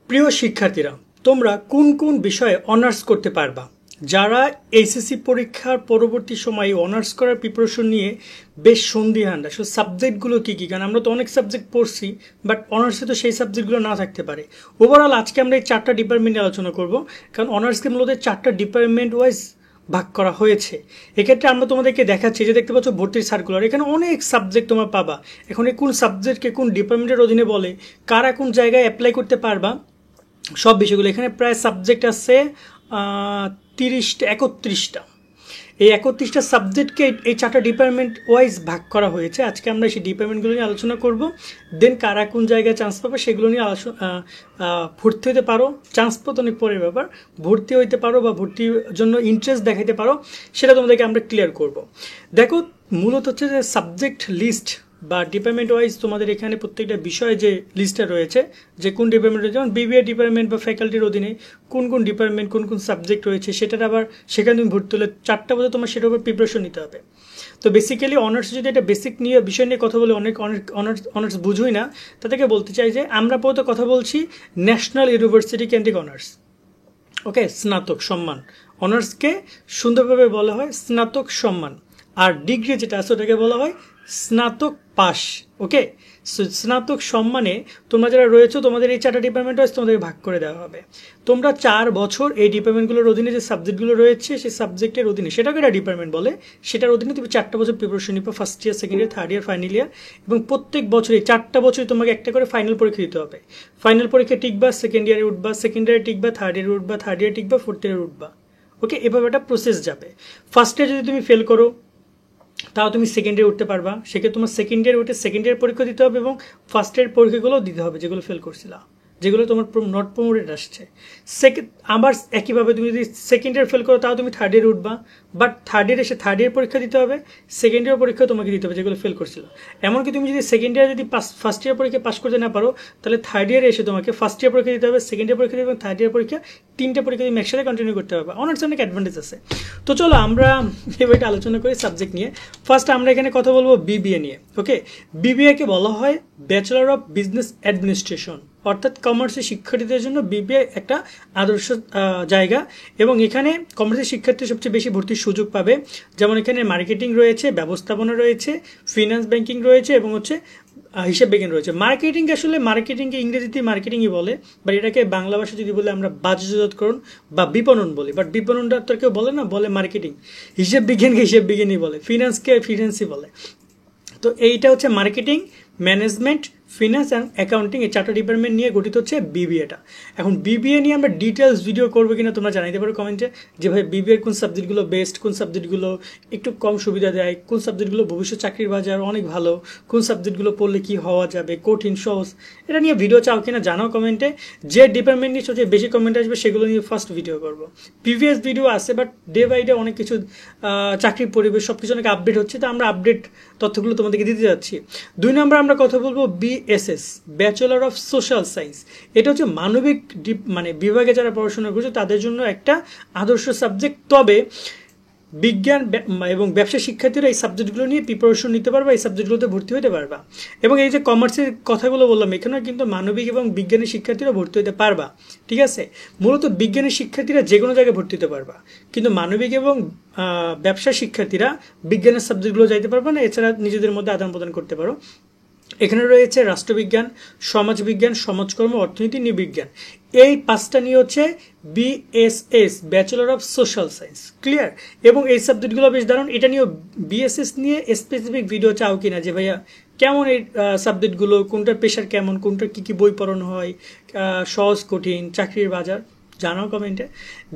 প্রিয় শিক্ষার্থীরা, তোমরা কোন কোন বিষয়ে অনার্স করতে পারবা? যারা এইচএসসি পরীক্ষার পরবর্তী সময়ে অনার্স করার প্রিপারেশন নিয়ে বেশ সন্দিহান, আসলে সাবজেক্টগুলো কী কী? কারণ আমরা তো অনেক সাবজেক্ট পড়ছি, বাট অনার্সে তো সেই সাবজেক্টগুলো না থাকতে পারে। ওভারঅল আজকে আমরা এই 4টা ডিপার্টমেন্টে আলোচনা করব, কারণ অনার্সকে মূলত 4টা ডিপার্টমেন্ট ওয়াইজ ভাগ করা হয়েছে। এক্ষেত্রে আমরা তোমাদেরকে দেখাচ্ছি যে দেখতে পাচ্ছ ভর্তির সার্কুলার, এখানে অনেক সাবজেক্ট তোমরা পাবা। এখন এই কোন সাবজেক্টকে কোন ডিপার্টমেন্টের অধীনে বলে, কারা কোন জায়গায় অ্যাপ্লাই করতে পারবা, সব বিষয়গুলো এখানে প্রায় সাবজেক্ট আছে 31টা। এই 31টা সাবজেক্টকে এই 4টা ডিপার্টমেন্ট ওয়াইজ ভাগ করা হয়েছে। আজকে আমরা সেই ডিপার্টমেন্টগুলো নিয়ে আলোচনা করব। দেন কারা কোন জায়গায় চান্স পাবে সেগুলো নিয়ে ভর্তি হতে পারো। চান্স পাওয়া অনেক পরের ব্যাপার, ভর্তি হইতে পারো বা ভর্তির জন্য ইন্টারেস্ট দেখাইতে পারো, সেটা তোমাদেরকে আমরা ক্লিয়ার করব। দেখো, মূলত হচ্ছে যে সাবজেক্ট লিস্ট বা ডিপার্টমেন্ট ওয়াইজ তোমাদের এখানে প্রত্যেকটা বিষয়ে যে লিস্টটা রয়েছে, যে কোন ডিপার্টমেন্ট, যেমন বিবিএ ডিপার্টমেন্ট বা ফ্যাকাল্টির অধীনে কোন কোন ডিপার্টমেন্ট কোন কোন সাবজেক্ট রয়েছে, সেটার আবার সেখানে তুমি ভর্তি হলে 4টা বছর তোমার সেটার উপর প্রিপারেশন নিতে হবে। তো বেসিক্যালি অনার্স যদি একটা বেসিক নিয়ে বিষয় নিয়ে কথা বলে অনেক অনার্স বুঝুই না, তাদেরকে বলতে চাই যে আমরা প্রথমত কথা বলছি ন্যাশনাল ইউনিভার্সিটি কেন্দ্রিক অনার্স। ওকে, স্নাতক সম্মান অনার্সকে সুন্দরভাবে বলা হয় স্নাতক সম্মান, আর ডিগ্রি যেটা আছে ওটাকে বলা হয় স্নাতক পাস। ওকে, স্নাতক সম্মানে তোমরা যারা রয়েছে, তোমাদের এই 4টা ডিপার্টমেন্ট ওয়াইজ তোমাদের ভাগ করে দেওয়া হবে। তোমরা 4 বছর এই ডিপার্টমেন্টগুলোর অধীনে যে সাবজেক্টগুলো রয়েছে সেই সাবজেক্টের অধীনে, সেটাকে একটা ডিপার্টমেন্ট বলে, সেটার অধীনে তুমি 4টা বছর প্রিপারেশন নিবে, first year, second year, third year, final year. এবং প্রত্যেক বছরই 4টা বছরই তোমাকে একটা করে ফাইনাল পরীক্ষা দিতে হবে। ফাইনাল পরীক্ষা টিকবা, সেকেন্ড ইয়ারে উঠবা, সেকেন্ড ইয়ারে টিকবা, থার্ড ইয়ারে উঠবা, থার্ড ইয়ারে টিকবা, ফোর্থ ইয়ারে উঠবা। ওকে, এভাবে একটা প্রসেস যাবে। ফার্স্ট ইয়ার যদি তুমি ফেল করো, তাও তুমি সেকেন্ড ইয়ার উঠতে পারবা। সেক্ষেত্রে তোমার সেকেন্ড ইয়ার উঠে সেকেন্ড ইয়ার পরীক্ষা দিতে হবে এবং ফার্স্ট ইয়ার পরীক্ষাগুলোও দিতে হবে, যেগুলো ফেল করছিলা, যেগুলো তোমার নট প্রমোটেড আসছে। আবার একইভাবে তুমি যদি সেকেন্ড ইয়ার ফেল করো, তাও তুমি থার্ড ইয়ার উঠবা, বাট থার্ড ইয়ার এসে থার্ড ইয়ার পরীক্ষা দিতে হবে, সেকেন্ড ইয়ার পরীক্ষা তোমাকে দিতে হবে যেগুলো ফেল করছিল। এমনকি তুমি যদি সেকেন্ড ইয়ার যদি ফার্স্ট ইয়ার পরীক্ষা পাস করতে না পারো, তাহলে থার্ড ইয়ারে এসে তোমাকে ফার্স্ট ইয়ার পরীক্ষা দিতে হবে, সেকেন্ড ইয়ার পরীক্ষা দিতে হবে, থার্ড ইয়ার পরীক্ষা, 3টা পরীক্ষা তুমি একসাথে কন্টিনিউ করতে পারবে। অনার্স অনেক অ্যাডভান্টেজ আছে। তো চলো আমরা এবার আলোচনা করি সাবজেক্ট নিয়ে। ফার্স্ট আমরা এখানে কথা বলবো বিবিএ নিয়ে। ওকে, বিবিএকে বলা হয় ব্যাচেলর অফ বিজনেস অ্যাডমিনিস্ট্রেশন, অর্থাৎ কমার্সের শিক্ষার্থীদের জন্য বিবিএ একটা আদর্শ জায়গা। এবং এখানে কমার্সের শিক্ষার্থী সবচেয়ে বেশি ভর্তির সুযোগ পাবে। যেমন এখানে মার্কেটিং রয়েছে, ব্যবস্থাপনা রয়েছে, ফিনান্স ব্যাংকিং রয়েছে এবং হচ্ছে হিসাব বিজ্ঞান রয়েছে। মার্কেটিং, আসলে মার্কেটিংকে ইংরেজিতে মার্কেটিংই বলে, বাট এটাকে বাংলা ভাষা যদি বলে আমরা বাজারজাতকরণ বা বিপণন বলি, বাট বিপণনটা তো কেউ বলে না, বলে মার্কেটিং। হিসাব বিজ্ঞানকে হিসাব বিজ্ঞানই বলে, ফিনান্সকে ফিনান্সই বলে। তো এইটা হচ্ছে marketing, management, finance and accounting, এই 4টা ডিপার্টমেন্ট নিয়ে গঠিত হচ্ছে বিবিএটা। এখন বিবিএ নিয়ে আমরা ডিটেলস ভিডিও করবো কিনা তোমরা জানাইতে পারো কমেন্টে, যে ভাই বিবিএর কোন সাবজেক্টগুলো বেস্ট, কোন সাবজেক্টগুলো একটু কম সুবিধা দেয়, কোন সাবজেক্টগুলো ভবিষ্যৎ চাকরির বাজার অনেক ভালো, কোন সাবজেক্টগুলো পড়লে কি হওয়া যাবে, কঠিন সহজ, এটা নিয়ে ভিডিও চাও কিনা জানাও কমেন্টে। যে ডিপার্টমেন্ট নিয়ে সবচেয়ে বেশি কমেন্ট আসবে সেগুলো নিয়ে ফার্স্ট ভিডিও করবো। প্রিভিয়াস ভিডিও আছে, বাট ডে বাই ডে অনেক কিছু চাকরির পরিবেশ সব কিছু অনেক আপডেট হচ্ছে, তো আমরা আপডেট তথ্যগুলো তোমাদেরকে দিতে যাচ্ছি। 2 নম্বর আমরা কথা বলবো BSS, bachelor of social science. এটা হচ্ছে মানবিক বিভাগে যারা পড়াশোনা করছে তাদের জন্য একটা আদর্শ সাবজেক্ট। তবে বিজ্ঞান এবং ব্যবসা শিক্ষার্থীরা এই সাবজেক্টগুলো নিয়ে প্রিপারেশন নিতে পারবা, এই সাবজেক্টগুলোতে ভর্তি হতে পারবা। এবং এই যে কমার্সের কথাগুলো বললাম, এখানেও কিন্তু মানবিক এবং বিজ্ঞানের শিক্ষার্থীরা ভর্তি হতে পারবা। ঠিক আছে, মূলত বিজ্ঞানের শিক্ষার্থীরা যে কোনো জায়গায় ভর্তি হতে পারবা, কিন্তু মানবিক এবং ব্যবসা শিক্ষার্থীরা বিজ্ঞানের সাবজেক্টগুলো যাইতে পারবা না। এছাড়া নিজেদের মধ্যে আদান প্রদান করতে পারো। এখানে রয়েছে রাষ্ট্রবিজ্ঞান, সমাজবিজ্ঞান, সমাজকর্ম, অর্থনীতি, নৃবিজ্ঞান। এই 5টা নিয়ে হচ্ছে BSS, bachelor of social science. Clear? এবং এই সাবজেক্টগুলো বেশ দারুণ। এটা নিয়েও বিএসএস নিয়ে স্পেসিফিক ভিডিও চাও কিনা, যে ভাইয়া কেমন এই সাবজেক্টগুলো, কোনটার পেশার কেমন, কোনটার কী কী বই পড়ানো হয়, সহজ কঠিন, চাকরির বাজার, জানাও কমেন্টে।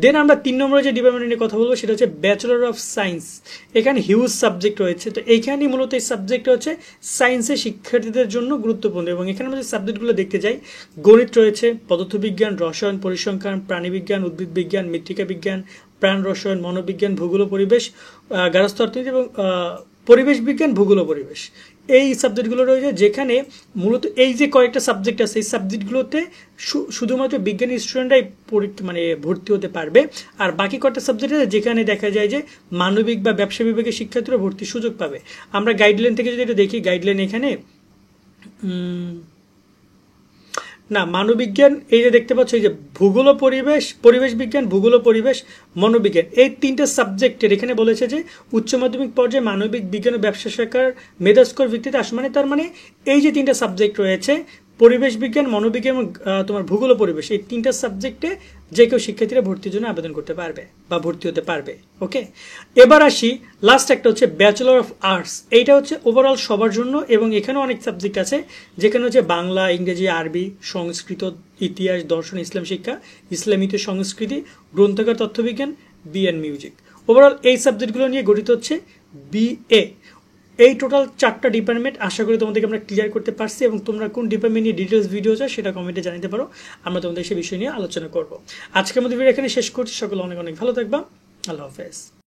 দেন আমরা 3 নম্বরে যে ডিপার্টমেন্ট নিয়ে কথা বলবো সেটা হচ্ছে ব্যাচেলর অফ সায়েন্স। এখানে হিউজ সাবজেক্ট রয়েছে, তো এইখানেই মূলত এই সাবজেক্টটা হচ্ছে সায়েন্সের শিক্ষার্থীদের জন্য গুরুত্বপূর্ণ। এবং এখানে আমরা যে সাবজেক্টগুলো দেখতে যাই, গণিত রয়েছে, পদার্থবিজ্ঞান, রসায়ন, পরিসংখ্যান, প্রাণীবিজ্ঞান, উদ্ভিদ বিজ্ঞান, মৃত্তিকা বিজ্ঞান, প্রাণ রসায়ন, মনোবিজ্ঞান, ভূগোল পরিবেশ, গার্হস্থ্য অর্থনীতি এবং পরিবেশ বিজ্ঞান, ভূগোল পরিবেশ, এই সাবজেক্টগুলো রয়েছে। যেখানে মূলত এই যে কয়েকটা সাবজেক্ট আছে, এই সাবজেক্টগুলোতে শুধুমাত্র বিজ্ঞানী স্টুডেন্টরাই ভর্তি হতে পারবে। আর বাকি কয়েকটা সাবজেক্ট আছে যেখানে দেখা যায় যে মানবিক বা ব্যবসা বিভাগের শিক্ষার্থীরা ভর্তির সুযোগ পাবে। আমরা গাইডলাইন থেকে যদি এটা দেখি, গাইডলাইন এখানে না, মানবিজ্ঞান এই যে দেখতে পাচ্ছ, এই যে ভূগোল ও পরিবেশ, পরিবেশ বিজ্ঞান, ভূগোল ও পরিবেশ, মনোবিজ্ঞান, এই তিনটে সাবজেক্টের এখানে বলেছে যে উচ্চ মাধ্যমিক পর্যায়ে মানবিক বিজ্ঞান ও ব্যবসা শাখার মেধা স্কোর ভিত্তিতে আসে। মানে তার মানে এই যে তিনটা সাবজেক্ট রয়েছে, পরিবেশ বিজ্ঞান, মনোবিজ্ঞান এবং তোমার ভূগোল ও পরিবেশ, এই তিনটা সাবজেক্টে যে কেউ শিক্ষার্থীরা ভর্তির জন্য আবেদন করতে পারবে বা ভর্তি হতে পারবে। ওকে, এবার আসি লাস্ট একটা হচ্ছে ব্যাচেলর অফ আর্টস। এইটা হচ্ছে ওভারঅল সবার জন্য, এবং এখানেও অনেক সাবজেক্ট আছে, যেখানে হচ্ছে বাংলা, ইংরেজি, আরবি, সংস্কৃত, ইতিহাস, দর্শন, ইসলাম শিক্ষা, ইসলামিত সংস্কৃতি, গ্রন্থাগার, তথ্যবিজ্ঞান, বিএন মিউজিক। ওভারঅল এই সাবজেক্টগুলো নিয়ে গঠিত হচ্ছে বিএ। এই টোটাল 4টা ডিপার্টমেন্ট আশা করি তোমাদেরকে আমরা ক্লিয়ার করতে পারছি, এবং তোমরা কোন ডিপার্টমেন্ট নিয়ে ডিটেলস ভিডিও চাও সেটা কমেন্টে জানাতে পারো, আমরা তোমাদের সেই বিষয় নিয়ে আলোচনা করব। আজকের মধ্যে ভিডিও এখানে শেষ করছি। সকলে অনেক অনেক ভালো থাকবা। আল্লাহ হাফেজ।